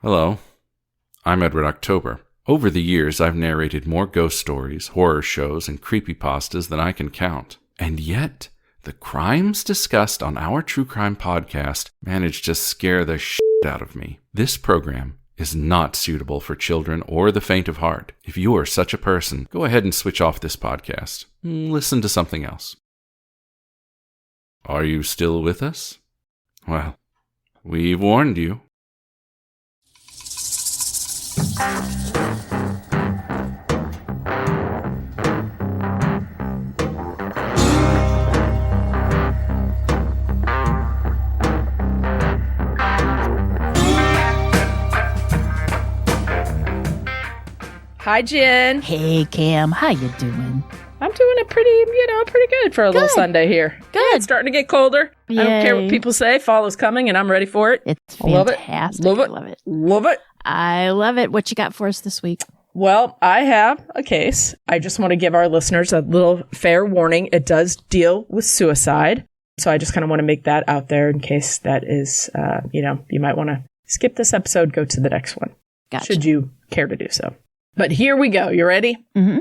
Hello, I'm Edward October. Over the years, I've narrated more ghost stories, horror shows, and creepypastas than I can count. And yet, the crimes discussed on our true crime podcast managed to scare the shit out of me. This program is not suitable for children or the faint of heart. If you are such a person, go ahead and switch off this podcast. Listen to something else. Are you still with us? Well, we've warned you. Hi, Jen. Hey, Cam. How you doing? I'm doing it pretty good for a little Sunday here. Good. Yeah, it's starting to get colder. Yay. I don't care what people say. Fall is coming, and I'm ready for it. It's Love fantastic. it. I love it. Love it. I love it. What you got for us this week? Well, I have a case. I just want to give our listeners a little fair warning. It does deal with suicide. So I just kind of want to make that out there in case that is, you might want to skip this episode, go to the next one. Gotcha. Should you care to do so. But here we go. You ready? Mm-hmm.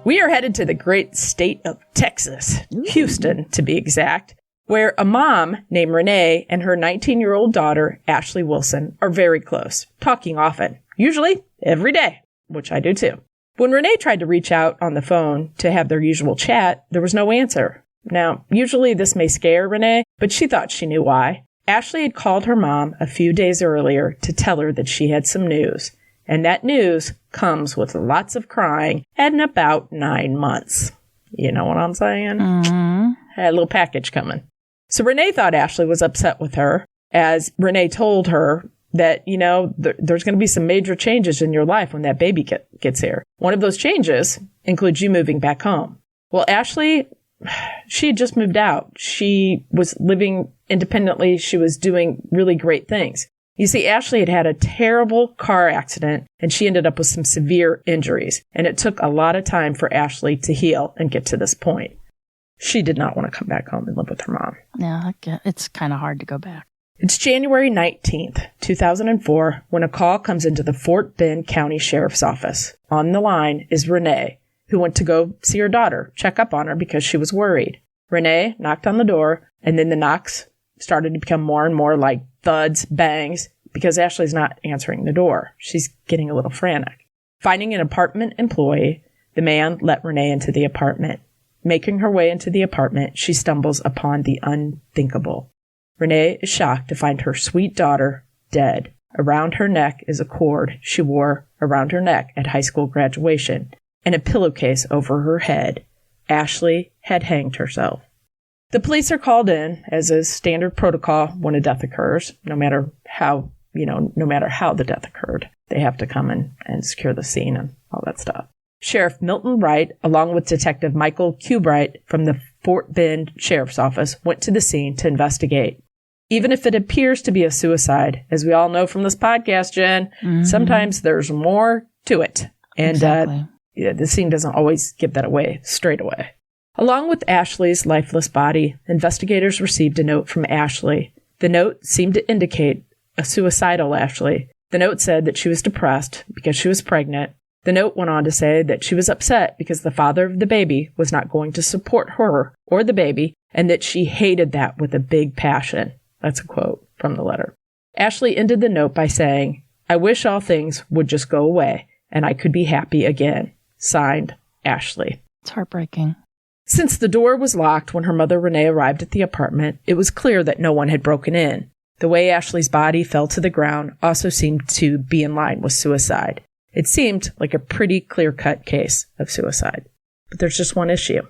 We are headed to the great state of Texas, Houston to be exact, where a mom named Renee and her 19-year-old daughter, Ashley Wilson, are very close, talking often, usually every day, which I do too. When Renee tried to reach out on the phone to have their usual chat, there was no answer. Now, usually this may scare Renee, but she thought she knew why. Ashley had called her mom a few days earlier to tell her that she had some news. And that news comes with lots of crying and about 9 months. You know what I'm saying? Mm-hmm. Had a little package coming. So Renee thought Ashley was upset with her, as Renee told her that, there's going to be some major changes in your life when that baby gets here. One of those changes includes you moving back home. Well, Ashley, she had just moved out. She was living independently. She was doing really great things. You see, Ashley had had a terrible car accident, and she ended up with some severe injuries. And it took a lot of time for Ashley to heal and get to this point. She did not want to come back home and live with her mom. Yeah, it's kind of hard to go back. It's January 19th, 2004, when a call comes into the Fort Bend County Sheriff's Office. On the line is Renee, who went to go see her daughter, check up on her because she was worried. Renee knocked on the door, and then the knocks started to become more and more like thuds, bangs, because Ashley's not answering the door. She's getting a little frantic. Finding an apartment employee, the man let Renee into the apartment. Making her way into the apartment, she stumbles upon the unthinkable. Renee is shocked to find her sweet daughter dead. Around her neck is a cord she wore around her neck at high school graduation, and a pillowcase over her head. Ashley had hanged herself. The police are called in, as is standard protocol when a death occurs, no matter how the death occurred. They have to come in and secure the scene and all that stuff. Sheriff Milton Wright, along with Detective Michael Kubright from the Fort Bend Sheriff's Office, went to the scene to investigate. Even if it appears to be a suicide, as we all know from this podcast, Jen, sometimes there's more to it. And Exactly. The scene doesn't always give that away straight away. Along with Ashley's lifeless body, investigators received a note from Ashley. The note seemed to indicate a suicidal Ashley. The note said that she was depressed because she was pregnant. The note went on to say that she was upset because the father of the baby was not going to support her or the baby, and that she hated that with a big passion. That's a quote from the letter. Ashley ended the note by saying, "I wish all things would just go away and I could be happy again." Signed, Ashley. It's heartbreaking. Since the door was locked when her mother Renee arrived at the apartment, it was clear that no one had broken in. The way Ashley's body fell to the ground also seemed to be in line with suicide. It seemed like a pretty clear-cut case of suicide. But there's just one issue.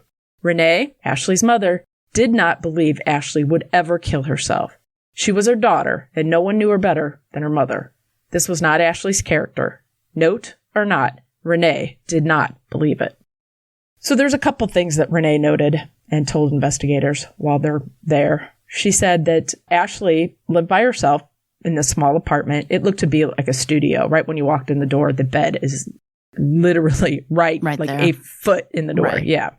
Renee, Ashley's mother, did not believe Ashley would ever kill herself. She was her daughter, and no one knew her better than her mother. This was not Ashley's character. Note or not, Renee did not believe it. So there's a couple things that Renee noted and told investigators while they're there. She said that Ashley lived by herself in this small apartment. It looked to be like a studio. Right when you walked in the door, the bed is literally right like there. a foot in the door. Right. Yeah.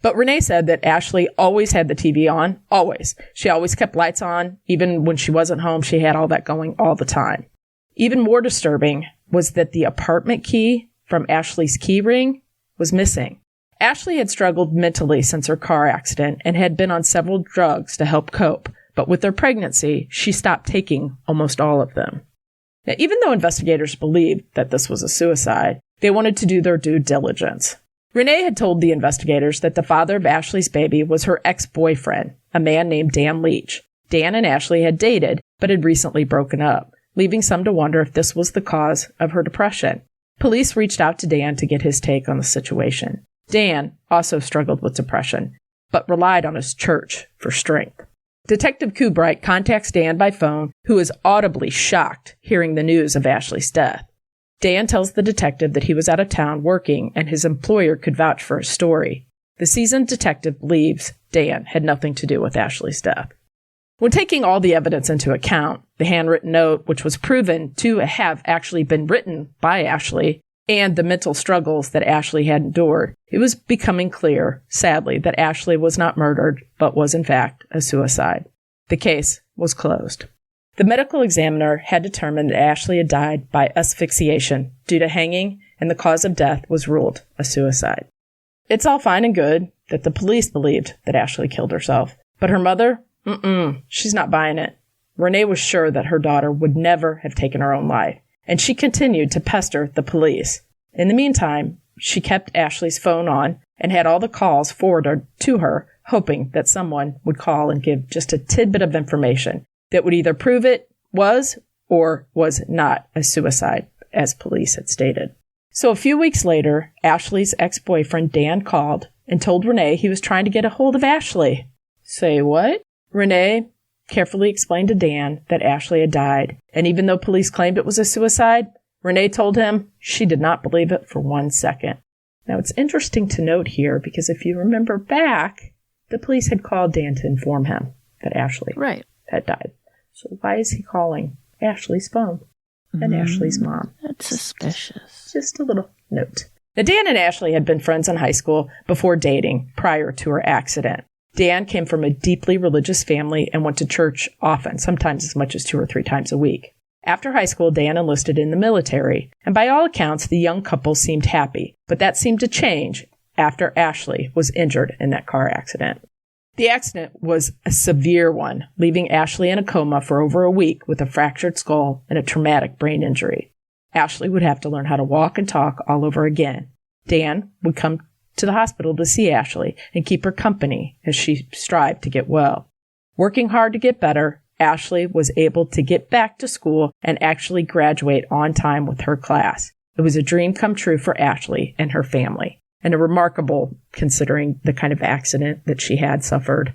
But Renee said that Ashley always had the TV on, always. She always kept lights on. Even when she wasn't home, she had all that going all the time. Even more disturbing was that the apartment key from Ashley's key ring was missing. Ashley had struggled mentally since her car accident and had been on several drugs to help cope. But with her pregnancy, she stopped taking almost all of them. Now, even though investigators believed that this was a suicide, they wanted to do their due diligence. Renee had told the investigators that the father of Ashley's baby was her ex-boyfriend, a man named Dan Leach. Dan and Ashley had dated, but had recently broken up, leaving some to wonder if this was the cause of her depression. Police reached out to Dan to get his take on the situation. Dan also struggled with depression, but relied on his church for strength. Detective Kubright contacts Dan by phone, who is audibly shocked hearing the news of Ashley's death. Dan tells the detective that he was out of town working and his employer could vouch for his story. The seasoned detective believes Dan had nothing to do with Ashley's death. When taking all the evidence into account, the handwritten note, which was proven to have actually been written by Ashley, and the mental struggles that Ashley had endured, it was becoming clear, sadly, that Ashley was not murdered, but was in fact a suicide. The case was closed. The medical examiner had determined that Ashley had died by asphyxiation due to hanging, and the cause of death was ruled a suicide. It's all fine and good that the police believed that Ashley killed herself, but her mother, she's not buying it. Renee was sure that her daughter would never have taken her own life, and she continued to pester the police. In the meantime, she kept Ashley's phone on and had all the calls forwarded to her, hoping that someone would call and give just a tidbit of information that would either prove it was or was not a suicide, as police had stated. So a few weeks later, Ashley's ex-boyfriend Dan called and told Renee he was trying to get a hold of Ashley. Say what? Renee carefully explained to Dan that Ashley had died, and even though police claimed it was a suicide, Renee told him she did not believe it for 1 second. Now, it's interesting to note here because if you remember back, the police had called Dan to inform him that Ashley had died. So why is he calling Ashley's phone and Ashley's mom? That's suspicious. Just a little note. Now, Dan and Ashley had been friends in high school before dating prior to her accident. Dan came from a deeply religious family and went to church often, sometimes as much as 2 or 3 times a week. After high school, Dan enlisted in the military, and by all accounts, the young couple seemed happy, but that seemed to change after Ashley was injured in that car accident. The accident was a severe one, leaving Ashley in a coma for over a week with a fractured skull and a traumatic brain injury. Ashley would have to learn how to walk and talk all over again. Dan would come to the hospital to see Ashley and keep her company as she strived to get well. Working hard to get better, Ashley was able to get back to school and actually graduate on time with her class. It was a dream come true for Ashley and her family, and a remarkable considering the kind of accident that she had suffered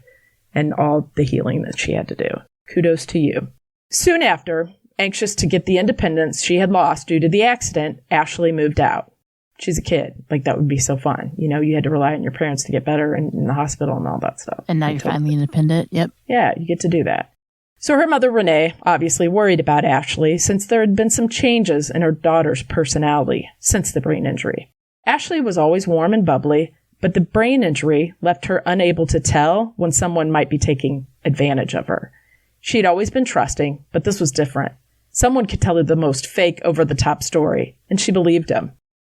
and all the healing that she had to do. Kudos to you. Soon after, anxious to get the independence she had lost due to the accident, Ashley moved out. She's a kid. Like, that would be so fun. You know, you had to rely on your parents to get better and in the hospital and all that stuff. And now you're finally independent. Yep. Yeah, you get to do that. So her mother, Renee, obviously worried about Ashley since there had been some changes in her daughter's personality since the brain injury. Ashley was always warm and bubbly, but the brain injury left her unable to tell when someone might be taking advantage of her. She had always been trusting, but this was different. Someone could tell her the most fake, over-the-top story, and she believed him.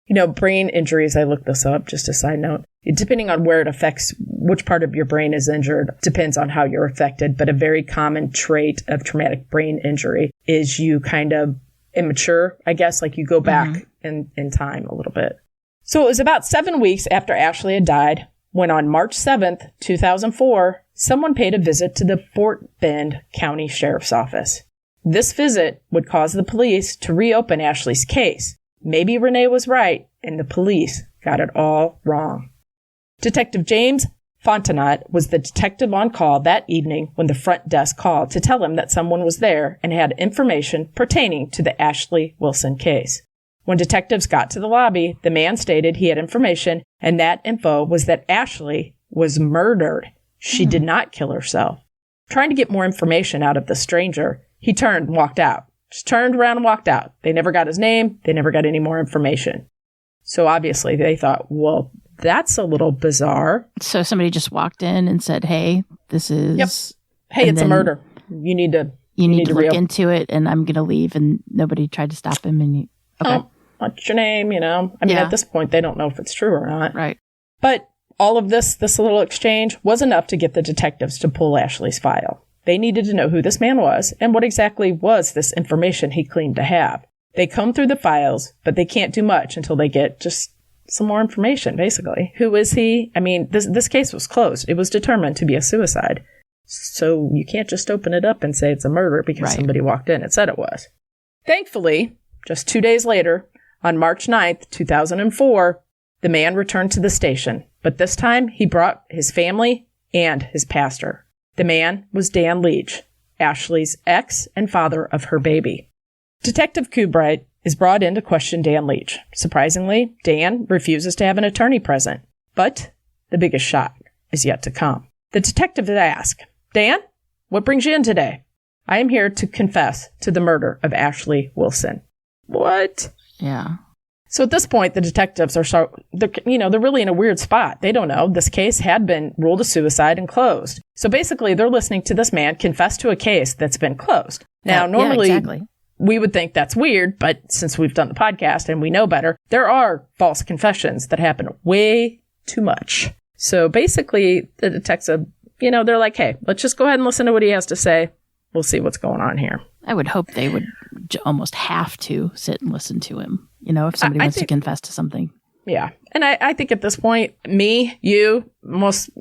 You know, brain injuries, I looked this up, just a side note. Depending on where it affects, which part of your brain is injured, depends on how you're affected. But a very common trait of traumatic brain injury is you kind of immature, I guess, like you go back in time a little bit. So it was about 7 weeks after Ashley had died when on March 7th, 2004, someone paid a visit to the Fort Bend County Sheriff's Office. This visit would cause the police to reopen Ashley's case. Maybe Renee was right, and the police got it all wrong. Detective James Fontenot was the detective on call that evening when the front desk called to tell him that someone was there and had information pertaining to the Ashley Wilson case. When detectives got to the lobby, the man stated he had information, and that info was that Ashley was murdered. She did not kill herself. Trying to get more information out of the stranger, he turned and walked out. Just turned around and walked out. They never got his name. They never got any more information. So obviously they thought, well, that's a little bizarre. So somebody just walked in and said, hey, this is... Yep. Hey, it's a murder. You need to look into it, and I'm going to leave. And nobody tried to stop him. And okay. Oh, what's your name? I mean, at this point, they don't know if it's true or not. Right. But all of this little exchange was enough to get the detectives to pull Ashley's file. They needed to know who this man was and what exactly was this information he claimed to have. They comb through the files, but they can't do much until they get just some more information, basically. Who is he? I mean, this case was closed. It was determined to be a suicide. So you can't just open it up and say it's a murder because somebody walked in and said it was. Thankfully, just 2 days later, on March 9th, 2004, the man returned to the station. But this time, he brought his family and his pastor. The man was Dan Leach, Ashley's ex and father of her baby. Detective Kubright is brought in to question Dan Leach. Surprisingly, Dan refuses to have an attorney present. But the biggest shock is yet to come. The detective asked, Dan, what brings you in today? I am here to confess to the murder of Ashley Wilson. What? Yeah. So at this point, the detectives they're really in a weird spot. They don't know. This case had been ruled a suicide and closed. So basically, they're listening to this man confess to a case that's been closed. Now, normally, exactly. We would think that's weird, but since we've done the podcast and we know better, there are false confessions that happen way too much. So basically, the detective, they're like, hey, let's just go ahead and listen to what he has to say. We'll see what's going on here. I would hope they would almost have to sit and listen to him, if somebody wants to confess to something. Yeah. And I think at this point, me, you, most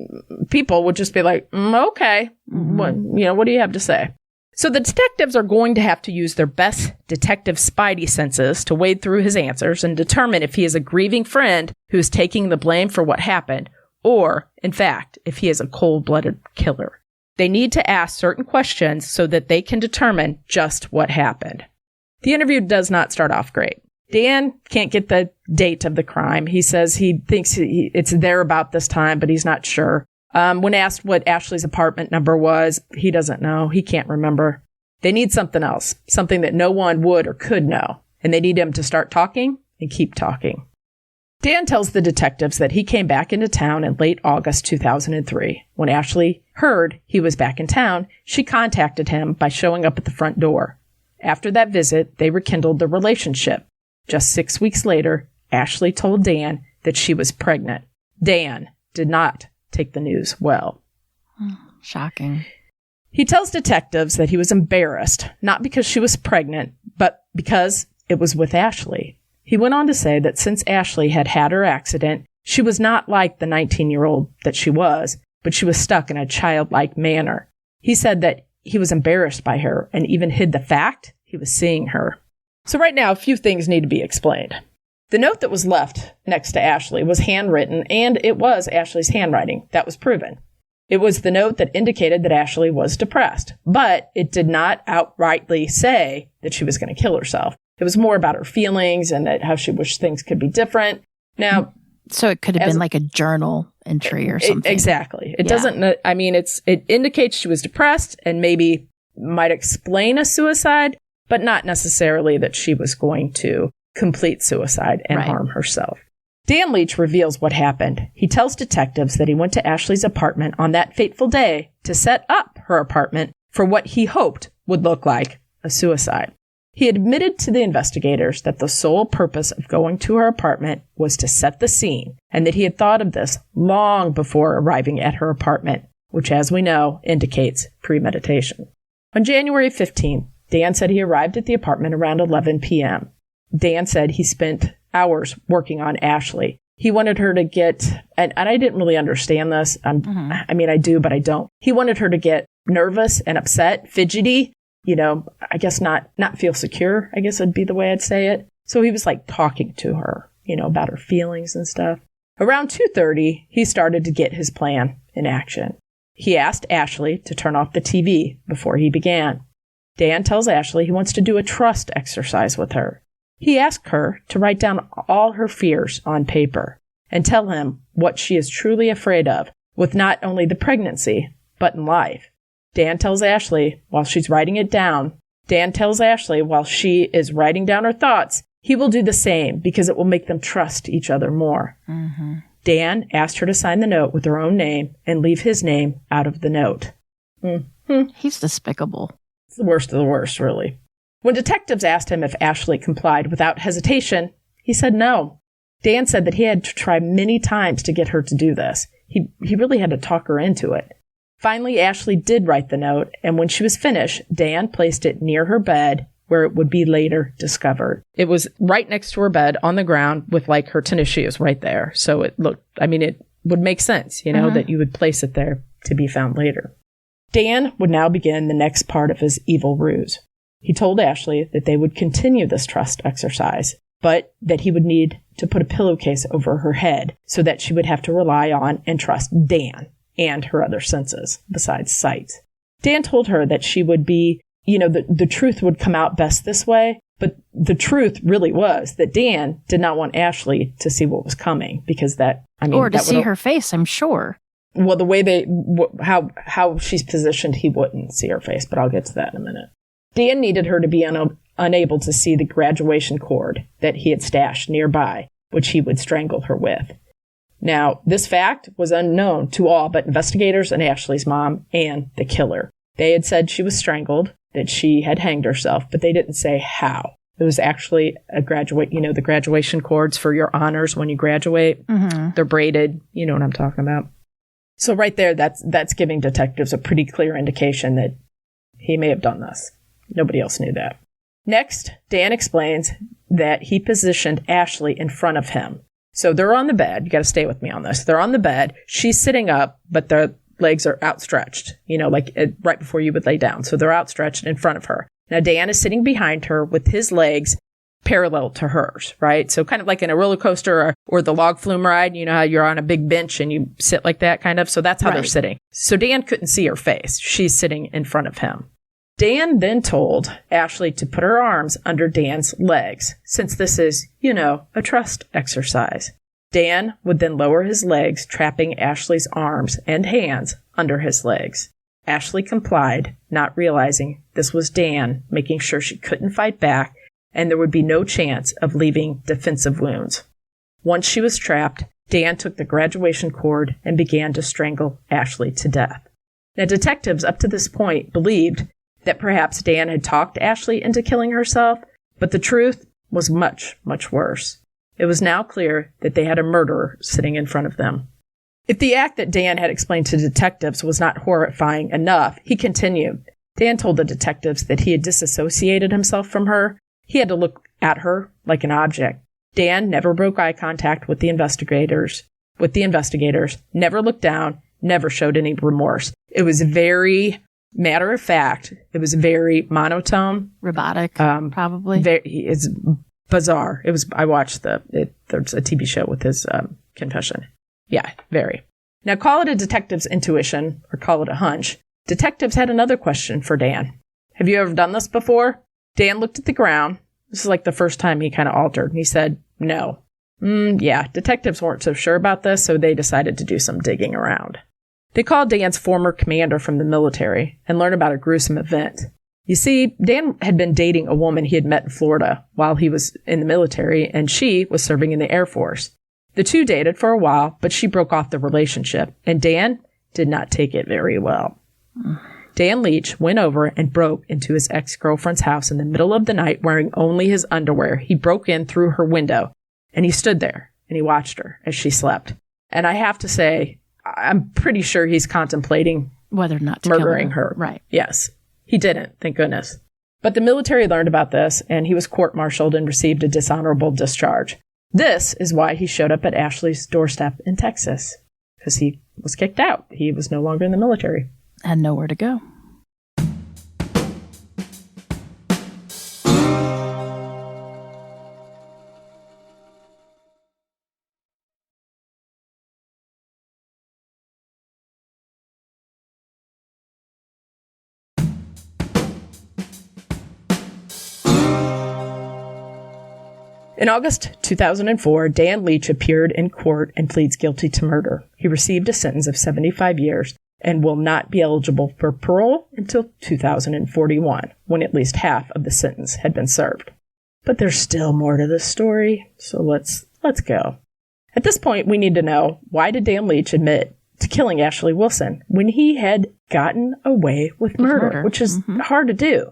people would just be like, okay, what do you have to say? So the detectives are going to have to use their best detective spidey senses to wade through his answers and determine if he is a grieving friend who is taking the blame for what happened, or, in fact, if he is a cold-blooded killer. They need to ask certain questions so that they can determine just what happened. The interview does not start off great. Dan can't get the date of the crime. He says he thinks it's there about this time, but he's not sure. When asked what Ashley's apartment number was, he doesn't know. He can't remember. They need something else, something that no one would or could know, and they need him to start talking and keep talking. Dan tells the detectives that he came back into town in late August 2003. When Ashley heard he was back in town, she contacted him by showing up at the front door. After that visit, they rekindled their relationship. Just 6 weeks later, Ashley told Dan that she was pregnant. Dan did not take the news well. Shocking. He tells detectives that he was embarrassed, not because she was pregnant, but because it was with Ashley. He went on to say that since Ashley had had her accident, she was not like the 19-year-old that she was, but she was stuck in a childlike manner. He said that he was embarrassed by her and even hid the fact he was seeing her. So right now, a few things need to be explained. The note that was left next to Ashley was handwritten, and it was Ashley's handwriting. That was proven. It was the note that indicated that Ashley was depressed, but it did not outrightly say that she was going to kill herself. It was more about her feelings and that how she wished things could be different. Now, so it could have been like a journal entry or something. Exactly. It doesn't, I mean, it indicates she was depressed and maybe might explain a suicide, but not necessarily that she was going to complete suicide and harm herself. Dan Leach reveals what happened. He tells detectives that he went to Ashley's apartment on that fateful day to set up her apartment for what he hoped would look like a suicide. He admitted to the investigators that the sole purpose of going to her apartment was to set the scene, and that he had thought of this long before arriving at her apartment, which, as we know, indicates premeditation. On January 15th, Dan said he arrived at the apartment around 11 p.m. Dan said he spent hours working on Ashley. He wanted her to get, and I didn't really understand this. I mean, I do, but I don't. He wanted her to get nervous and upset, fidgety, I guess not feel secure, I guess would be the way I'd say it. So he was like talking to her, about her feelings and stuff. Around 2:30, he started to get his plan in action. He asked Ashley to turn off the TV before he began. Dan tells Ashley he wants to do a trust exercise with her. He asked her to write down all her fears on paper and tell him what she is truly afraid of with not only the pregnancy, but in life. Dan tells Ashley while she is writing down her thoughts, he will do the same because it will make them trust each other more. Mm-hmm. Dan asked her to sign the note with her own name and leave his name out of the note. He's despicable. It's the worst of the worst, really. When detectives asked him if Ashley complied without hesitation, he said no. Dan said that he had to try many times to get her to do this. He really had to talk her into it. Finally, Ashley did write the note, and when she was finished, Dan placed it near her bed where it would be later discovered. It was right next to her bed on the ground with like her tennis shoes right there. So it looked, it would make sense, that you would place it there to be found later. Dan would now begin the next part of his evil ruse. He told Ashley that they would continue this trust exercise, but that he would need to put a pillowcase over her head so that she would have to rely on and trust Dan and her other senses besides sight. Dan told her that she would be, the truth would come out best this way, but the truth really was that Dan did not want Ashley to see what was coming because or to see her face, I'm sure. Well, the way how she's positioned, he wouldn't see her face, but I'll get to that in a minute. Dan needed her to be unable to see the graduation cord that he had stashed nearby, which he would strangle her with. Now, this fact was unknown to all but investigators and Ashley's mom and the killer. They had said she was strangled, that she had hanged herself, but they didn't say how. It was actually the graduation cords for your honors when you graduate. Mm-hmm. They're braided. You know what I'm talking about. So right there, that's giving detectives a pretty clear indication that he may have done this. Nobody else knew that. Next, Dan explains that he positioned Ashley in front of him. So they're on the bed. You got to stay with me on this. They're on the bed. She's sitting up, but their legs are outstretched, right before you would lay down. So they're outstretched in front of her. Now, Dan is sitting behind her with his legs parallel to hers, right? So kind of like in a roller coaster or the log flume ride, how you're on a big bench and you sit like that kind of. So that's how they're sitting. So Dan couldn't see her face. She's sitting in front of him. Dan then told Ashley to put her arms under Dan's legs, since this is, a trust exercise. Dan would then lower his legs, trapping Ashley's arms and hands under his legs. Ashley complied, not realizing this was Dan making sure she couldn't fight back and there would be no chance of leaving defensive wounds. Once she was trapped, Dan took the graduation cord and began to strangle Ashley to death. Now, detectives up to this point believed that perhaps Dan had talked Ashley into killing herself, but the truth was much, much worse. It was now clear that they had a murderer sitting in front of them. If the act that Dan had explained to detectives was not horrifying enough, he continued. Dan told the detectives that he had disassociated himself from her. He had to look at her like an object. Dan never broke eye contact with the investigators, never looked down, never showed any remorse. It was very matter of fact. It was very monotone. Robotic, probably. It's bizarre. I watched there's a TV show with his confession. Yeah, very. Now, call it a detective's intuition or call it a hunch. Detectives had another question for Dan. Have you ever done this before? Dan looked at the ground. This is like the first time he kind of altered. And he said, no. Yeah, detectives weren't so sure about this, so they decided to do some digging around. They called Dan's former commander from the military and learned about a gruesome event. You see, Dan had been dating a woman he had met in Florida while he was in the military, and she was serving in the Air Force. The two dated for a while, but she broke off the relationship, and Dan did not take it very well. Dan Leach went over and broke into his ex-girlfriend's house in the middle of the night wearing only his underwear. He broke in through her window, and he stood there, and he watched her as she slept. And I have to say, I'm pretty sure he's contemplating whether or not to murdering kill her. Right. Yes. He didn't, thank goodness. But the military learned about this, and he was court-martialed and received a dishonorable discharge. This is why he showed up at Ashley's doorstep in Texas, because he was kicked out. He was no longer in the military. Had nowhere to go. In August 2004, Dan Leach appeared in court and pleads guilty to murder. He received a sentence of 75 years and will not be eligible for parole until 2041, when at least half of the sentence had been served. But there's still more to this story, so let's go. At this point, we need to know, why did Dan Leach admit to killing Ashley Wilson when he had gotten away with murder, which is hard to do?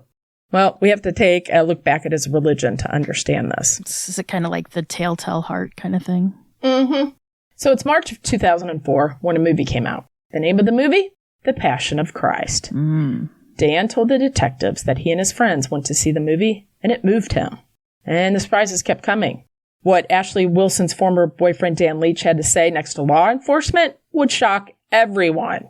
Well, we have to take a look back at his religion to understand this. Is it kind of like the telltale heart kind of thing? Mm-hmm. So it's March of 2004 when a movie came out. The name of the movie? The Passion of Christ. Dan told the detectives that he and his friends went to see the movie, and it moved him. And the surprises kept coming. What Ashley Wilson's former boyfriend Dan Leach had to say next to law enforcement would shock everyone.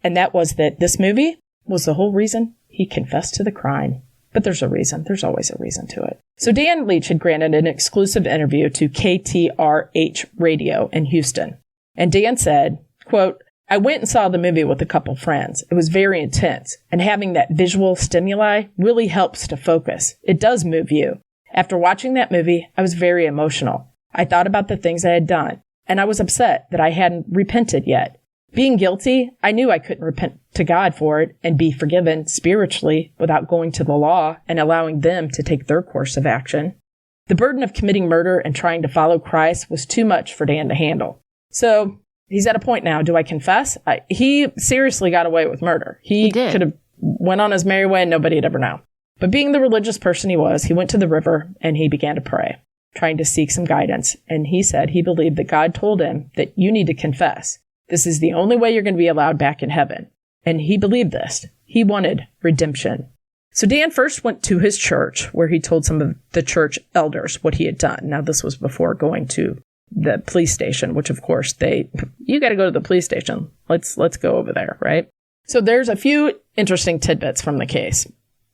And that was that this movie was the whole reason he confessed to the crime. But there's a reason. There's always a reason to it. So Dan Leach had granted an exclusive interview to KTRH Radio in Houston. And Dan said, quote, "I went and saw the movie with a couple friends. It was very intense. And having that visual stimuli really helps to focus. It does move you. After watching that movie, I was very emotional. I thought about the things I had done. And I was upset that I hadn't repented yet. Being guilty, I knew I couldn't repent to God for it and be forgiven spiritually without going to the law and allowing them to take their course of action. The burden of committing murder and trying to follow Christ was too much for Dan to handle. So he's at a point now. Do I confess? He seriously got away with murder. He could have went on his merry way and nobody'd ever know. But being the religious person he was, he went to the river and he began to pray, trying to seek some guidance. And he said he believed that God told him that you need to confess. This is the only way you're going to be allowed back in heaven. And he believed this. He wanted redemption. So Dan first went to his church, where he told some of the church elders what he had done. Now, this was before going to the police station, which, of course, you got to go to the police station. Let's go over there, right? So there's a few interesting tidbits from the case.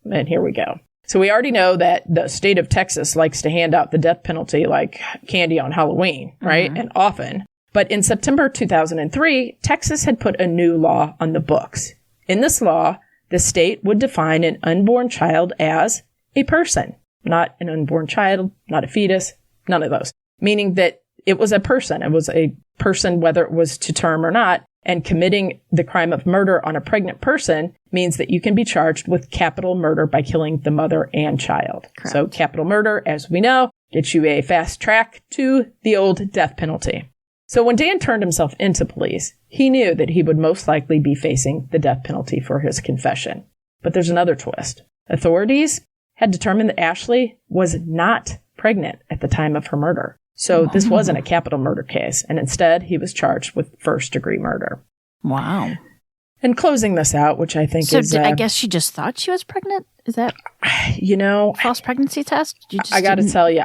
And here we go. So we already know that the state of Texas likes to hand out the death penalty like candy on Halloween, right? And often. But in September 2003, Texas had put a new law on the books. In this law, the state would define an unborn child as a person, not an unborn child, not a fetus, none of those. Meaning that it was a person. It was a person, whether it was to term or not. And committing the crime of murder on a pregnant person means that you can be charged with capital murder by killing the mother and child. Correct. So capital murder, as we know, gets you a fast track to the old death penalty. So when Dan turned himself into police, he knew that he would most likely be facing the death penalty for his confession. But there's another twist. Authorities had determined that Ashley was not pregnant at the time of her murder. So this wasn't a capital murder case, and instead he was charged with first-degree murder. Wow. And closing this out, which I think is... I guess she just thought she was pregnant? Is that... false pregnancy test? I got to tell you,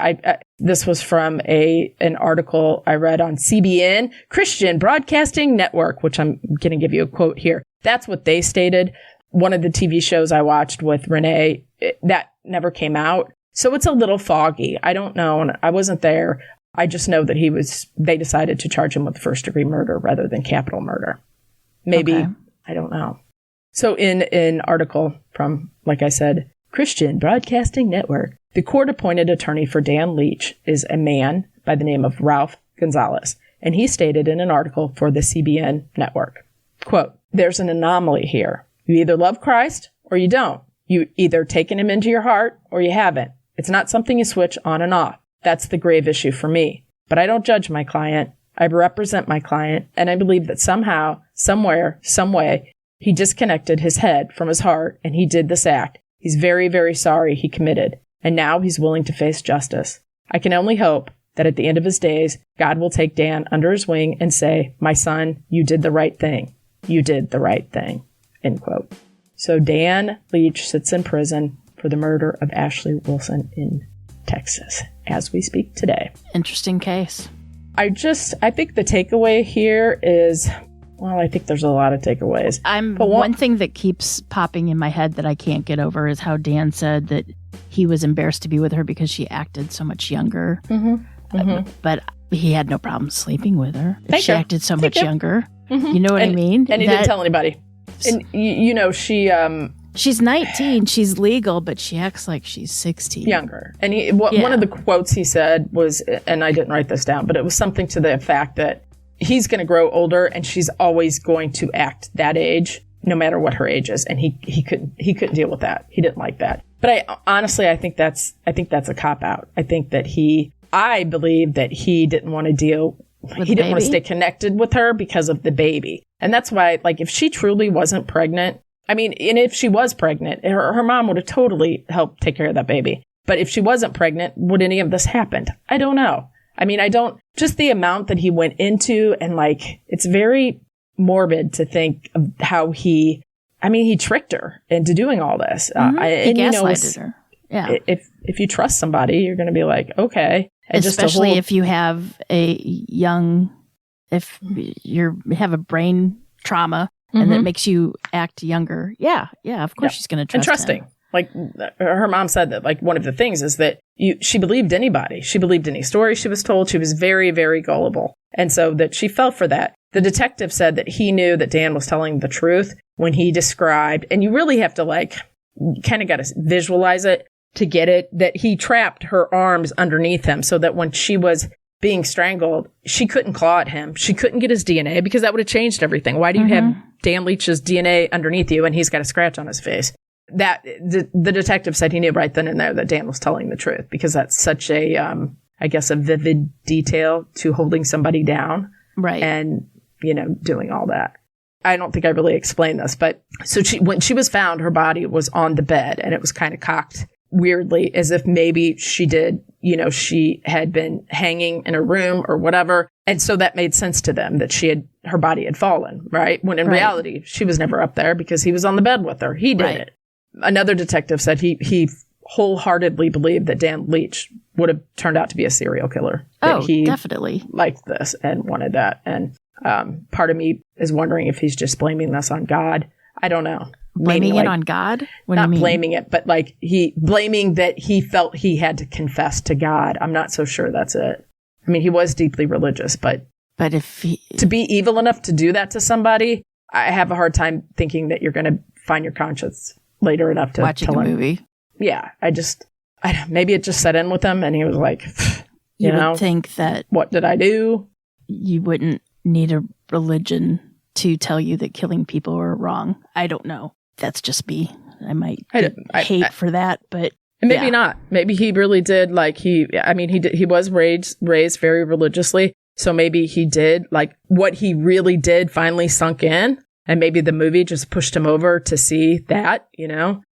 this was from an article I read on CBN, Christian Broadcasting Network, which I'm going to give you a quote here. That's what they stated. One of the TV shows I watched with Renee, that never came out. So it's a little foggy. I don't know, and I wasn't there. I just know that they decided to charge him with first-degree murder rather than capital murder. Maybe, okay. I don't know. So in an article from, like I said, Christian Broadcasting Network, the court-appointed attorney for Dan Leach is a man by the name of Ralph Gonzalez, and he stated in an article for the CBN network, quote, "There's an anomaly here. You either love Christ or you don't. You either taken him into your heart or you haven't. It's not something you switch on and off. That's the grave issue for me. But I don't judge my client. I represent my client, and I believe that somehow, somewhere, some way, he disconnected his head from his heart, and he did this act. He's very, very sorry he committed, and now he's willing to face justice. I can only hope that at the end of his days, God will take Dan under his wing and say, 'My son, you did the right thing. You did the right thing.'" End quote. So Dan Leach sits in prison for the murder of Ashley Wilson in Texas as we speak today. Interesting case. I think the takeaway here is, well, I think there's a lot of takeaways. One thing that keeps popping in my head that I can't get over is how Dan said that he was embarrassed to be with her because she acted so much younger. But he had no problem sleeping with her. She acted so much younger. You know what I mean? And he didn't tell anybody. And, she's 19, she's legal, but she acts like she's 16. Younger. And one of the quotes he said was, and I didn't write this down, but it was something to the fact that he's going to grow older and she's always going to act that age, no matter what her age is. And he couldn't deal with that. He didn't like that. But I think that's a cop-out. I believe that he didn't want to deal he didn't want to stay connected with her because of the baby. And that's why, like, if she truly wasn't pregnant, I mean, and if she was pregnant, her mom would have totally helped take care of that baby. But if she wasn't pregnant, would any of this happened? I don't know. I mean, just the amount that he went into, and like, it's very morbid to think of how he tricked her into doing all this. He gaslighted her. Yeah. If you trust somebody, you're going to be like, okay. And especially if you have if you have a brain trauma and that makes you act younger. Yeah, of course she's going to trust and trusting. him. Like her mom said that, like, one of the things is that she believed anybody. She believed any story she was told. She was very, very gullible. And so that she fell for that. The detective said that he knew that Dan was telling the truth when he described, and you really have to like kind of got to visualize it to get it, that he trapped her arms underneath him so that when she was being strangled, she couldn't claw at him. She couldn't get his DNA because that would have changed everything. Why do you have Dan Leach's DNA underneath you and he's got a scratch on his face? That the detective said he knew right then and there that Dan was telling the truth, because that's such a, I guess, a vivid detail to holding somebody down. Right. And, doing all that. I don't think I really explained this, but so when she was found, her body was on the bed and it was kind of cocked weirdly, as if maybe she had been hanging in a room or whatever. And so that made sense to them that her body had fallen, right? When in reality, she was never up there because he was on the bed with her. He did it. Another detective said he wholeheartedly believed that Dan Leach would have turned out to be a serial killer. Oh, he definitely liked this and wanted that. And part of me is wondering if he's just blaming this on God. I don't know. Blaming it on God? What not do you mean? Blaming it, but like blaming that he felt he had to confess to God. I'm not so sure that's it. I mean, he was deeply religious, but to be evil enough to do that to somebody, I have a hard time thinking that you're going to find your conscience later enough to watching a movie. Yeah, maybe it just set in with him, and he was like, you would think that. What did I do? You wouldn't need a religion to tell you that killing people are wrong. I don't know. That's just me. I might hate for that, but maybe not. Maybe he really did. Like he was raised very religiously, so maybe he did, like, what he really did finally sunk in, and maybe the movie just pushed him over to see that.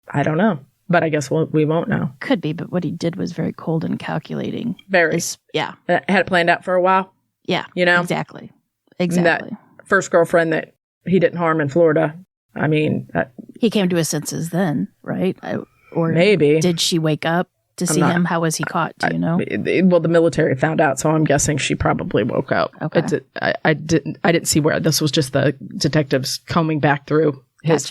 I don't know, but I guess we won't know. Could be, but what he did was very cold and calculating. Very, yeah. Had it planned out for a while. Yeah, exactly. That first girlfriend that he didn't harm in Florida. I mean, he came to his senses then, right? Or maybe did she wake up to see him? How was he caught? Do you know? Well, the military found out, so I'm guessing she probably woke up. Okay. I didn't see where this was. Just the detectives combing back through his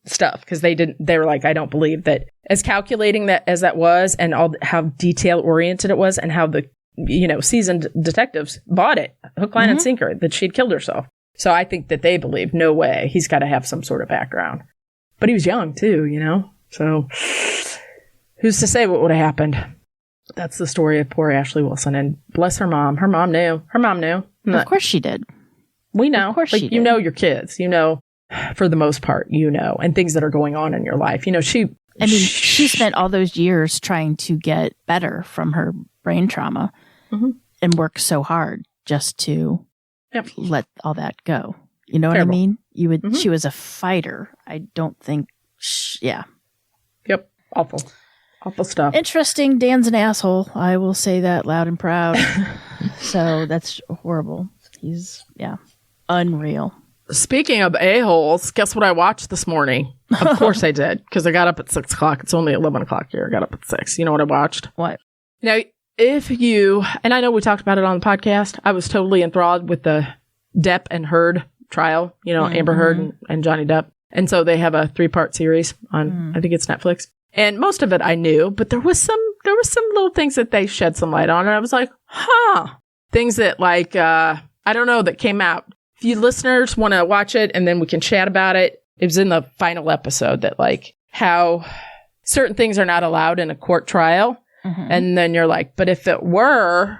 stuff, because they were like, I don't believe that, as calculating that as that was, and how detail oriented it was, and how the seasoned detectives bought it hook, line, and sinker that she'd killed herself. So I think that they believe, no way, he's got to have some sort of background. But he was young too, so who's to say what would have happened? That's the story of poor Ashley Wilson, and bless her mom. Her mom knew. Of course she did. We know. Of course she did. Your kids, for the most part, and things that are going on in your life. She spent all those years trying to get better from her brain trauma and worked so hard just to let all that go. You know Terrible. what I mean? She was a fighter. I don't think, Yep. Awful stuff. Interesting. Dan's an asshole. I will say that loud and proud. So that's horrible. He's, unreal. Speaking of a-holes, guess what I watched this morning? Of course I did, because I got up at 6 o'clock. It's only 11 o'clock here. I got up at 6. You know what I watched? What? Now, and I know we talked about it on the podcast, I was totally enthralled with the Depp and Heard trial, Amber Heard and Johnny Depp. And so they have a 3-part series on, I think it's Netflix. And most of it I knew, but there was some little things that they shed some light on. And I was like, things that I don't know, that came out. If you listeners want to watch it and then we can chat about it, it was in the final episode that how certain things are not allowed in a court trial. And then you're like, but if it were,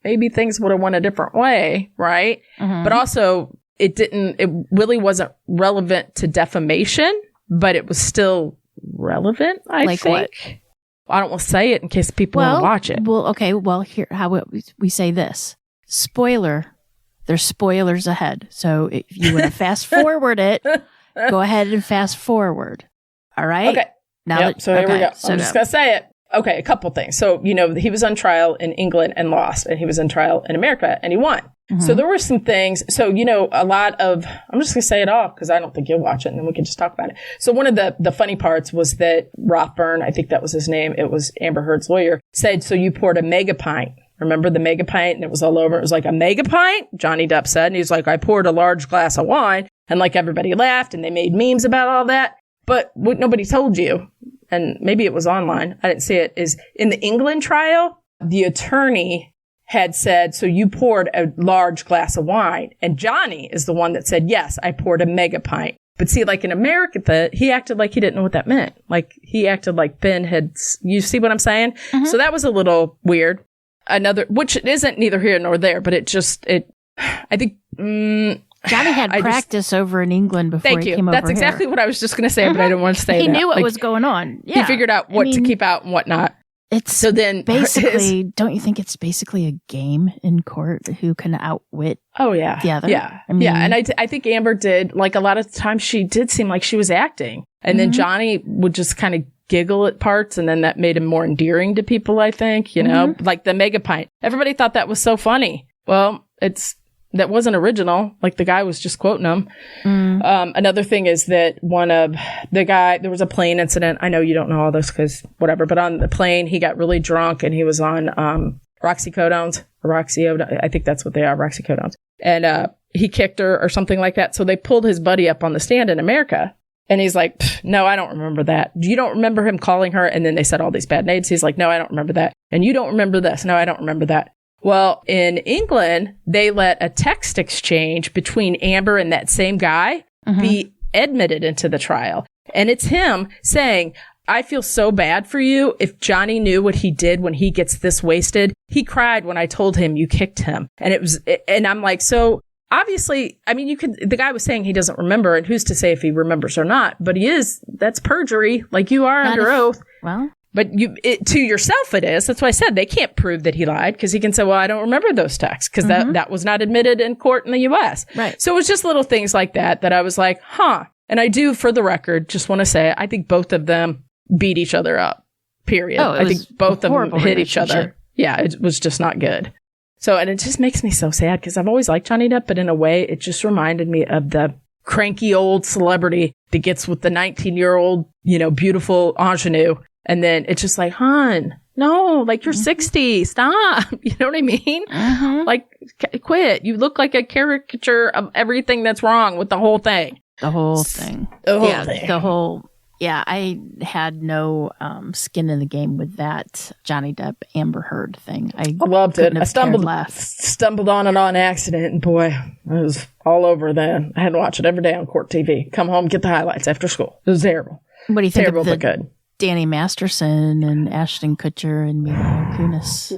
maybe things would have went a different way, right? But also it really wasn't relevant to defamation, but it was still relevant, I think. What? I don't want to say it in case people want to watch it. Well, okay. Well, here, how we say this. Spoiler There's spoilers ahead. So if you want to fast forward it, go ahead and fast forward. All right? Okay. So here we go. So I'm just going to say it. Okay, a couple things. So, he was on trial in England and lost, and he was on trial in America and he won. Mm-hmm. So there were some things. So, a lot of, I'm just going to say it all because I don't think you'll watch it and then we can just talk about it. So one of the funny parts was that Rothburn, I think that was his name. It was Amber Heard's lawyer, said, so you poured a mega pint. Remember the mega pint? And it was all over. It was like, a mega pint? Johnny Depp said. And he's like, I poured a large glass of wine. And like everybody laughed and they made memes about all that. But what nobody told you, and maybe it was online, I didn't see it, is in the England trial, the attorney had said, so you poured a large glass of wine. And Johnny is the one that said, yes, I poured a mega pint. But see, like in America, he acted like he didn't know what that meant. Like he acted like Ben had, you see what I'm saying? Mm-hmm. So that was a little weird. Which isn't neither here nor there, but I think, Johnny had practice over in England before he came over here. That's exactly what I was just going to say, but I didn't want to say that. He knew what was going on. Yeah. He figured out what to keep out and what not. So then basically, don't you think it's basically a game in court who can outwit the other? Yeah. And I think Amber did, like a lot of times she did seem like she was acting. And then Johnny would just kind of giggle at parts, and then that made him more endearing to people, I think, like the mega pint. Everybody thought that was so funny. Well, that wasn't original. Like the guy was just quoting them. Another thing is that there was a plane incident. I know you don't know all this because whatever, but on the plane, he got really drunk and he was on oxycodones. I think that's what they are, oxycodones. And he kicked her or something like that. So they pulled his buddy up on the stand in America. And he's like, no, I don't remember that. You don't remember him calling her? And then they said all these bad names. He's like, no, I don't remember that. And you don't remember this? No, I don't remember that. Well, in England, they let a text exchange between Amber and that same guy be admitted into the trial. And it's him saying, I feel so bad for you. If Johnny knew what he did when he gets this wasted, he cried when I told him you kicked him. And I'm like, so obviously, I mean, the guy was saying he doesn't remember, and who's to say if he remembers or not, but that's perjury. Like you are under oath. Well, but to yourself it is. That's why I said they can't prove that he lied because he can say, well, I don't remember those texts because that was not admitted in court in the U.S. Right. So it was just little things like that I was like, huh. And I do, for the record, just want to say, I think both of them beat each other up, period. I think both of them hit each other. Yeah, it was just not good. So, and it just makes me so sad because I've always liked Johnny Depp, but in a way, it just reminded me of the cranky old celebrity that gets with the 19-year-old, beautiful ingenue. And then it's just like, hon, no, like you're 60. Stop. You know what I mean? Like, quit. You look like a caricature of everything that's wrong with the whole thing. The whole thing. I had no skin in the game with that Johnny Depp Amber Heard thing. I loved it. I stumbled on it on accident, and boy, it was all over then. I had to watch it every day on Court TV. Come home, get the highlights after school. It was terrible. What do you think terrible, of the but good. Danny Masterson and Ashton Kutcher and Mila Kunis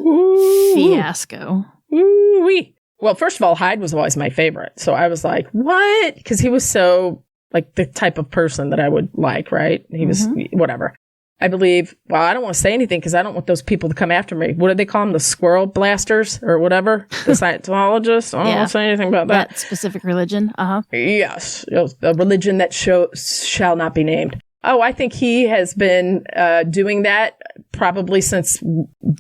fiasco? Ooh-wee. Well, first of all, Hyde was always my favorite. So I was like, what? Because he was so like the type of person that I would like, right? He was whatever. I believe, well, I don't want to say anything because I don't want those people to come after me. What do they call them? The squirrel blasters or whatever? The Scientologists? I don't want to say anything about that. That specific religion? Yes. A religion that shall not be named. Oh, I think he has been doing that probably since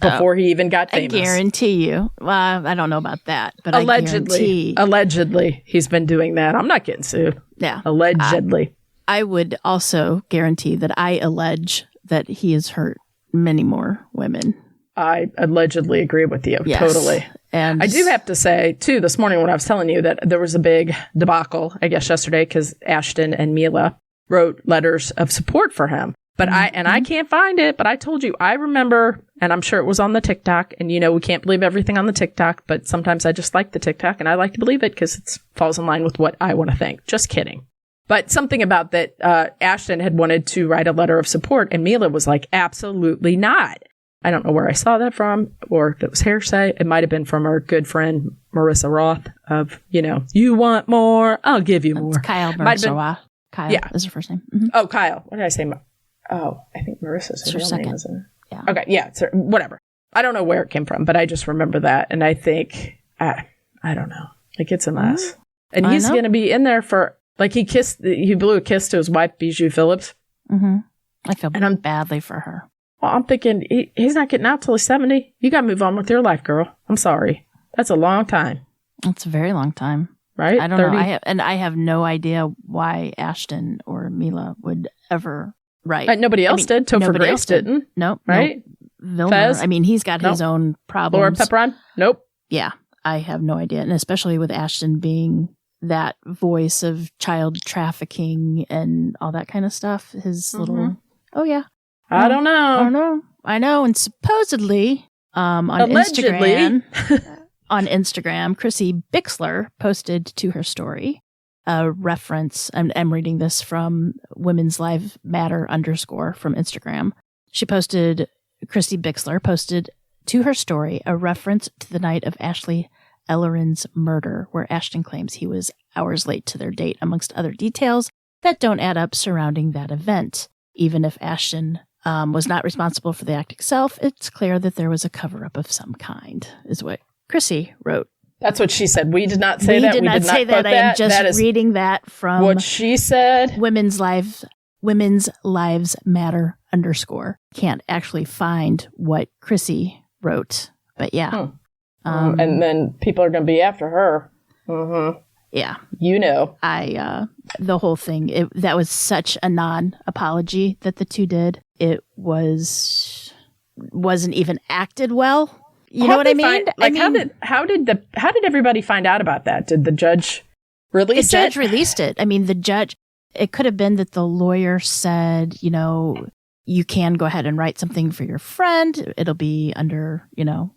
before he even got famous. I guarantee you. Well, I don't know about that, but Allegedly, he's been doing that. I'm not getting sued. Yeah. Allegedly. I would also guarantee that I allege that he has hurt many more women. I allegedly agree with you. Yes. Totally. And I do have to say, too, this morning when I was telling you that there was a big debacle, I guess yesterday, because Ashton and Mila wrote letters of support for him. But I can't find it, but I told you, I remember, and I'm sure it was on the TikTok, and we can't believe everything on the TikTok, but sometimes I just like the TikTok, and I like to believe it because it falls in line with what I want to think. Just kidding. But something about that, Ashton had wanted to write a letter of support, and Mila was like, absolutely not. I don't know where I saw that from, or if it was hearsay. It might have been from our good friend, Marissa Roth, of, you want more, I'll give you more. It's Kyle Marissa Roth. Kyle is her first name. Mm-hmm. Oh, Kyle. What did I say? Oh, I think Marissa's her real second name, isn't it? Yeah. Okay, yeah, whatever. I don't know where it came from, but I just remember that. And I think, I don't know. Like, it's a mess. And I he's know. going to be in there for, like, he blew a kiss to his wife, Bijou Phillips. Mm-hmm. I feel And I'm- badly for her. Well, I'm thinking, he's not getting out till he's 70. You got to move on with your life, girl. I'm sorry. That's a long time, It's a very long time. right? I don't know. I have no idea why Ashton or Mila would ever write. Nobody else did. Topher nobody Grace else did. didn't. Nope. Right? Vilmer. Fez? I mean, he's got his own Laura problems. Pepperon? Nope. Yeah, I have no idea. And especially with Ashton being that voice of child trafficking and all that kind of stuff. His little, oh yeah. I don't know. I know. And supposedly, on Allegedly. Instagram, Chrissy Bixler posted to her story a reference. I'm reading this from Women's Lives Matter _ from Instagram. Chrissy Bixler posted to her story a reference to the night of Ashley Ellerin's murder, where Ashton claims he was hours late to their date, amongst other details that don't add up surrounding that event. Even if Ashton was not responsible for the act itself, it's clear that there was a cover-up of some kind, is what Chrissy wrote. That's what she said. We did not say that. We did not say that. I am just reading that from what she said. Women's Lives Matter _ Can't actually find what Chrissy wrote, but yeah. And then people are going to be after her. Mm-hmm. Yeah. You know. The whole thing, that was such a non-apology that the two did. It wasn't even acted well. You know what I mean? How did everybody find out about that? Did the judge release it? The judge released it. I mean, it could have been that the lawyer said, you can go ahead and write something for your friend. It'll be under,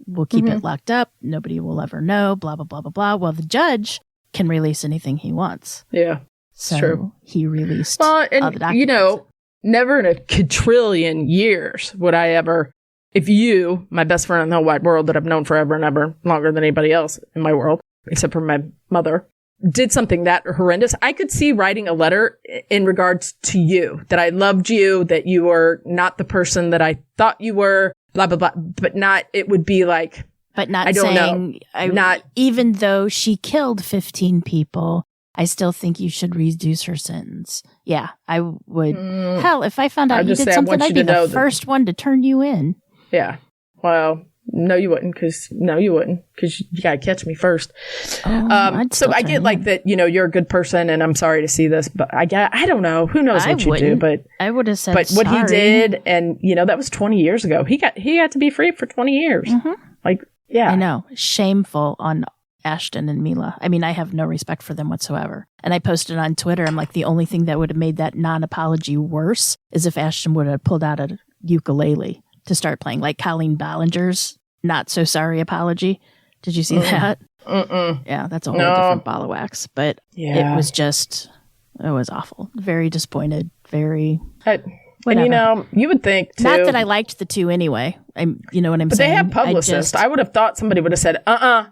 we'll keep it locked up. Nobody will ever know, blah, blah, blah, blah, blah. Well, the judge can release anything he wants. Yeah. So true. He released all the documents. Never in a quadrillion years would I ever, if you, my best friend in the whole wide world that I've known forever and ever, longer than anybody else in my world, except for my mother, did something that horrendous, I could see writing a letter in regards to you, that I loved you, that you were not the person that I thought you were, blah, blah, blah, but not, it would be like, but not I don't saying, know. Even though she killed 15 people, I still think you should reduce her sentence. Yeah, I would. Hell, if I found out you did something, I'd be the first one to turn you in. Yeah. Well, no, you wouldn't, because you got to catch me first. So I get like that, you're a good person and I'm sorry to see this, but I don't know. Who knows what you do, but I would have said, but what he did, and that was 20 years ago. He had to be free for 20 years. Like, yeah. I know. Shameful on Ashton and Mila. I mean, I have no respect for them whatsoever. And I posted on Twitter, I'm like, the only thing that would have made that non-apology worse is if Ashton would have pulled out a ukulele to start playing, like Colleen Ballinger's Not So Sorry apology. Did you see that? Yeah, that's a whole different ball of wax. But it was awful. Very disappointed. Very... And you would think too. Not that I liked the two anyway. You know what I'm saying? But they have publicists. I would have thought somebody would have said,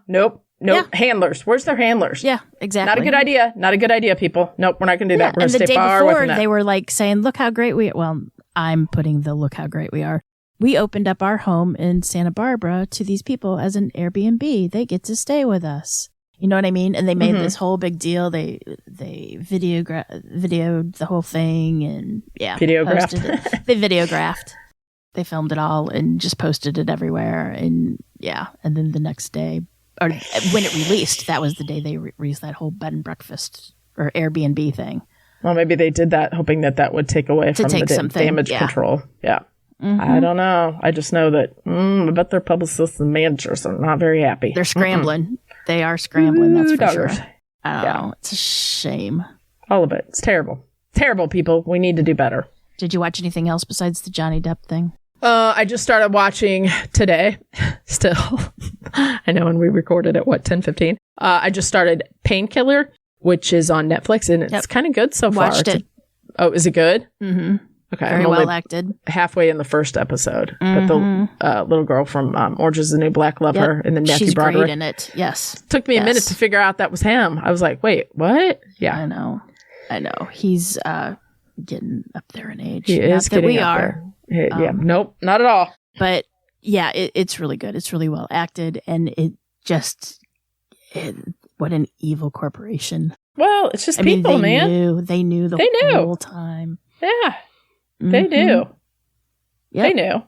nope. Yeah. Handlers. Where's their handlers? Yeah, exactly. Not a good idea. Not a good idea, people. Nope, we're not going to do that. We're going to stay far away from that. And the day before, they were like saying, look how great we are. Well, I'm putting the look how great we are. We opened up our home in Santa Barbara to these people as an Airbnb. They get to stay with us. You know what I mean? And they made this whole big deal. They videoed the whole thing and Videographed. They videographed. They filmed it all and just posted it everywhere. And and then the next day, or when it released, that was the day they released that whole bed and breakfast or Airbnb thing. Well, maybe they did that hoping that would take away from the damage control. Yeah. I don't know. I just know that I bet their publicists and managers are not very happy. They're scrambling. They are scrambling, that's for sure. I don't know. It's a shame. All of it. It's terrible. Terrible, people. We need to do better. Did you watch anything else besides the Johnny Depp thing? I just started watching today. Still. I know, and we recorded at 10:15. I just started Painkiller, which is on Netflix, and it's kind of good so far. Watched it. Oh, is it good? Mm-hmm. Okay, very well acted. Halfway in the first episode, but the little girl from Orange Is the New Black, love her, and then Matthew Broderick. She's great in it. Yes, took me a minute to figure out that was him. I was like, wait, what? Yeah, I know. He's getting up there in age. He is getting up there. Yeah, nope, not at all. But yeah, it's really good. It's really well acted, and What an evil corporation. Well, it's just people, man. They knew the whole time. Yeah, they knew. Yep. They knew.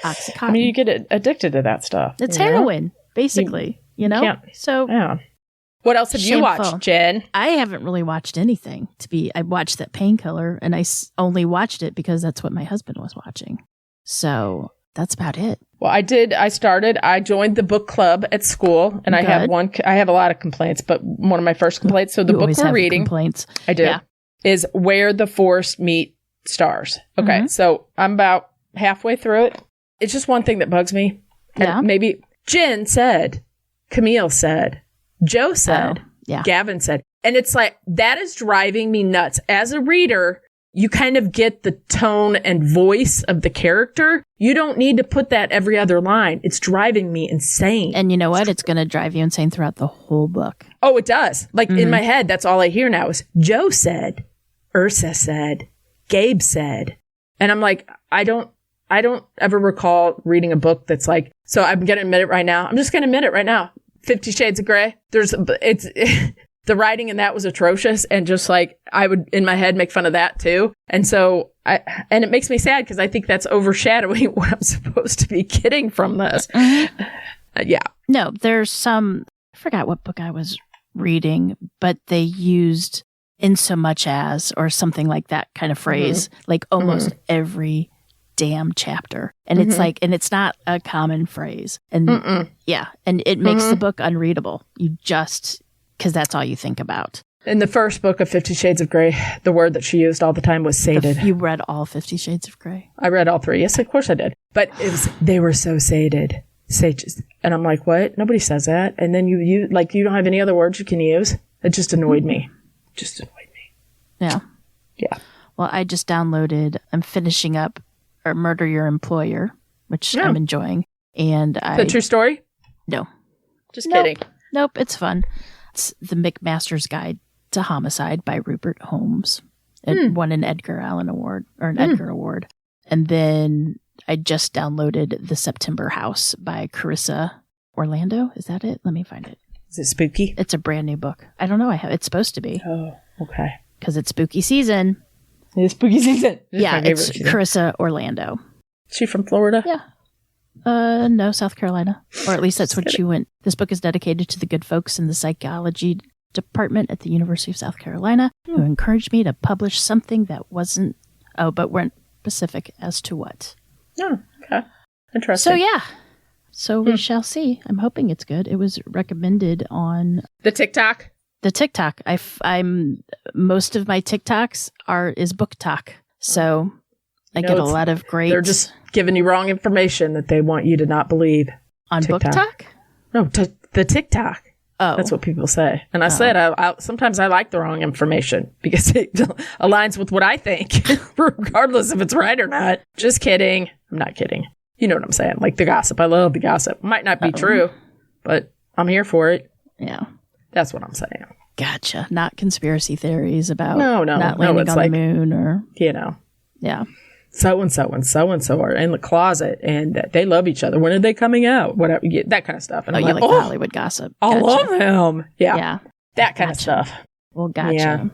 Oxycontin. I mean, you get addicted to that stuff. It's heroin, basically. So yeah. What else have you watched, Jen? I haven't really watched anything. I watched that Painkiller, and I only watched it because that's what my husband was watching. So that's about it. Well, I joined the book club at school, and I have a lot of complaints, but one of my first complaints, so the book we're reading, complaints. I do, is Where the Forest Meet Stars. Okay, so I'm about halfway through it. It's just one thing that bugs me. And maybe Jen said, Camille said, Joe said, Gavin said. And it's like, that is driving me nuts. As a reader, you kind of get the tone and voice of the character. You don't need to put that every other line. It's driving me insane. And you know what? It's going to drive you insane throughout the whole book. Oh, it does. Like in my head, that's all I hear now is Joe said, Ursa said, Gabe said. And I'm like, I don't ever recall reading a book that's like, so I'm going to admit it right now. I'm just going to admit it right now. 50 Shades of Grey. The writing in that was atrocious. And just like, I would in my head make fun of that too. And so and it makes me sad because I think that's overshadowing what I'm supposed to be getting from this. Yeah. No, there's some, I forgot what book I was reading, but they used in so much as, or something like that kind of phrase, like almost every damn chapter. And it's like, and it's not a common phrase. And and it makes the book unreadable. Because that's all you think about. In the first book of 50 Shades of Grey, the word that she used all the time was sated. You read all 50 Shades of Grey? I read all 3. Yes, of course I did. But they were so sated. Sages. And I'm like, what? Nobody says that. And then you don't have any other words you can use. It just annoyed me. Yeah. Yeah. Well, I just I'm finishing up Murder Your Employer, which I'm enjoying. And Is that a true story? No. Just kidding. Nope, it's fun. It's The McMaster's Guide to Homicide by Rupert Holmes. It won an Edgar Allan Award, or an Edgar Award. And then I just downloaded The September House by Carissa Orlando. Is that it? Let me find it. Is it spooky? It's a brand new book. I don't know. It's supposed to be. Oh, okay. Because it's spooky season. It's spooky season. It's Carissa Orlando. Is she from Florida? Yeah. No, South Carolina. Or at least that's what she went. This book is dedicated to the good folks in the psychology department at the University of South Carolina who encouraged me to publish something that but weren't specific as to what. Oh, okay. Interesting. So, yeah. So we shall see. I'm hoping it's good. It was recommended on the TikTok. I'm most of my TikToks is book talk. So I get a lot of great. They're just giving you wrong information that they want you to not believe. On TikTok. book talk? No, the TikTok. Oh, that's what people say. And I said, sometimes I like the wrong information because it aligns with what I think, regardless if it's right or not. Just kidding. I'm not kidding. You know what I'm saying? Like the gossip. I love the gossip. Might not be true, but I'm here for it. Yeah. That's what I'm saying. Gotcha. Not conspiracy theories about it's not landing on the moon or... Yeah. So-and-so and so-and-so are in the closet and they love each other. When are they coming out? Whatever. That kind of stuff. And I'm like the Hollywood gossip. Gotcha. I love him. Yeah. That kind of stuff. Well, gotcha. Yeah.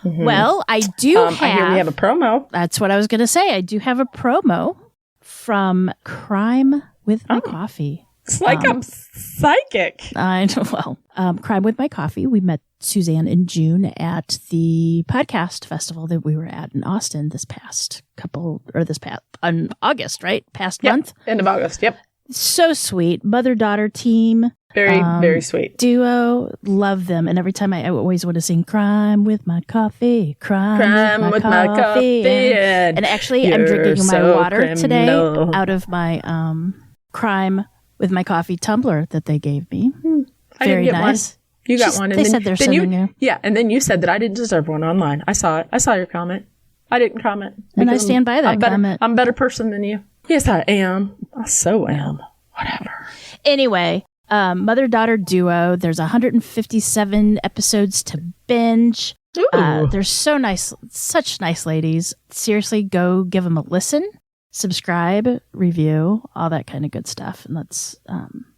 Mm-hmm. Well, I do have... I hear we have a promo. That's what I was going to say. I do have a promo from Crime with My Coffee. It's like I'm psychic. I know. Well, Crime with My Coffee. We met Suzanne in June at the podcast festival that we were at in Austin on August, right? Past month? End of August. Yep. So sweet. Mother-daughter team. Very, very sweet. Duo. Love them. And every time I always want to sing Crime with My Coffee. Crime with my coffee. And actually, I'm drinking my water today out of my Crime with My Coffee tumbler that they gave me. Very nice. One. You got one. And they said they're sending you. Yeah, and then you said that I didn't deserve one online. I saw it. I saw your comment. I didn't comment. And I stand by that comment. I'm a better person than you. Yes, I am. I so am. Whatever. Anyway, mother-daughter duo. There's 157 episodes to binge. They're so nice. Such nice ladies. Seriously, go give them a listen. Subscribe, review, all that kind of good stuff. And let's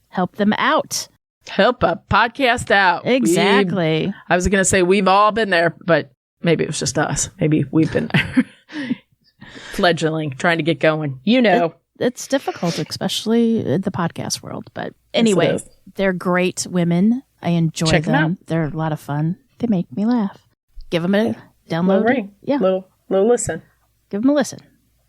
help them out. Help a podcast out. Exactly. I was going to say we've all been there, but maybe it was just us. Maybe we've been there. Fledgling, trying to get going. It's difficult, especially in the podcast world. But anyway, Yes, they're great women. I enjoy Check 'em them. out. They're a lot of fun. They make me laugh. Give them a download. Little ring. Yeah. Little listen. Give them a listen.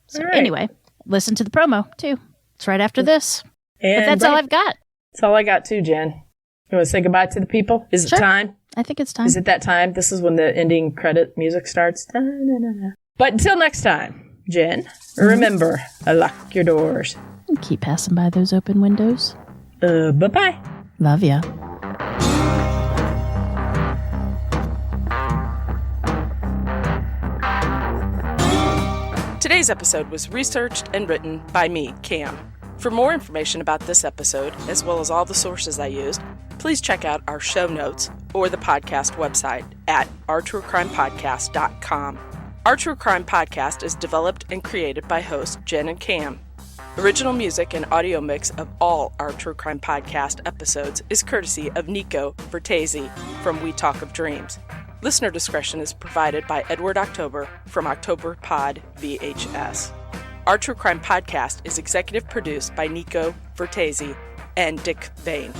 So All right. anyway, listen to the promo too. It's right after this. And But that's all I've got. That's all I got too, Jen. You want to say goodbye to the people? Is it Sure. time? I think it's time. Is it that time? This is when the ending credit music starts. Da-na-na-na. But until next time, Jen, remember, lock your doors. Keep passing by those open windows. Bye-bye. Love ya. Today's episode was researched and written by me, Cam. For more information about this episode, as well as all the sources I used, please check out our show notes or the podcast website at ourtruecrimepodcast.com. Our True Crime Podcast is developed and created by hosts Jen and Cam. Original music and audio mix of all our True Crime Podcast episodes is courtesy of Nico Vertesi from We Talk of Dreams. Listener discretion is provided by Edward October from October Pod VHS. Our True Crime Podcast is executive produced by Nico Vertesi and Dick Vane.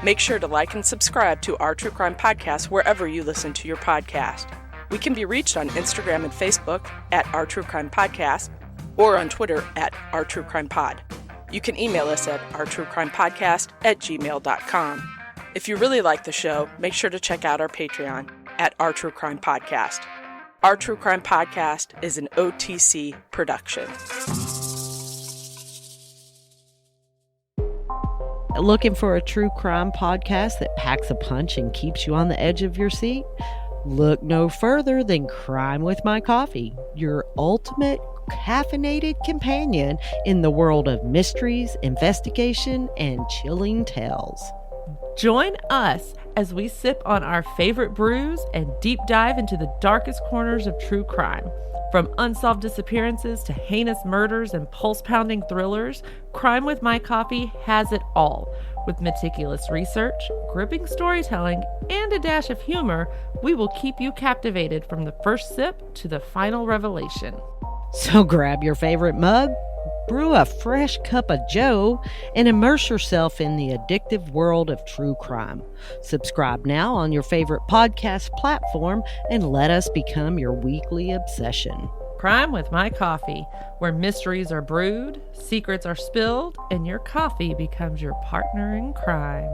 Make sure to like and subscribe to Our True Crime Podcast wherever you listen to your podcast. We can be reached on Instagram and Facebook at Our True Crime Podcast or on Twitter at Our True Crime Pod. You can email us at ourtruecrimepodcast@gmail.com. If you really like the show, make sure to check out our Patreon at Our True Crime Podcast. Our True Crime Podcast is an OTC production. Looking for a true crime podcast that packs a punch and keeps you on the edge of your seat? Look no further than Crime with My Coffee, your ultimate caffeinated companion in the world of mysteries, investigation, and chilling tales. Join us as we sip on our favorite brews and deep dive into the darkest corners of true crime. From unsolved disappearances to heinous murders and pulse-pounding thrillers, Crime with My Coffee has it all. With meticulous research, gripping storytelling, and a dash of humor, we will keep you captivated from the first sip to the final revelation. So grab your favorite mug, brew a fresh cup of joe, and immerse yourself in the addictive world of true crime. Subscribe now on your favorite podcast platform and let us become your weekly obsession. Crime with My Coffee, where mysteries are brewed, secrets are spilled, and your coffee becomes your partner in crime.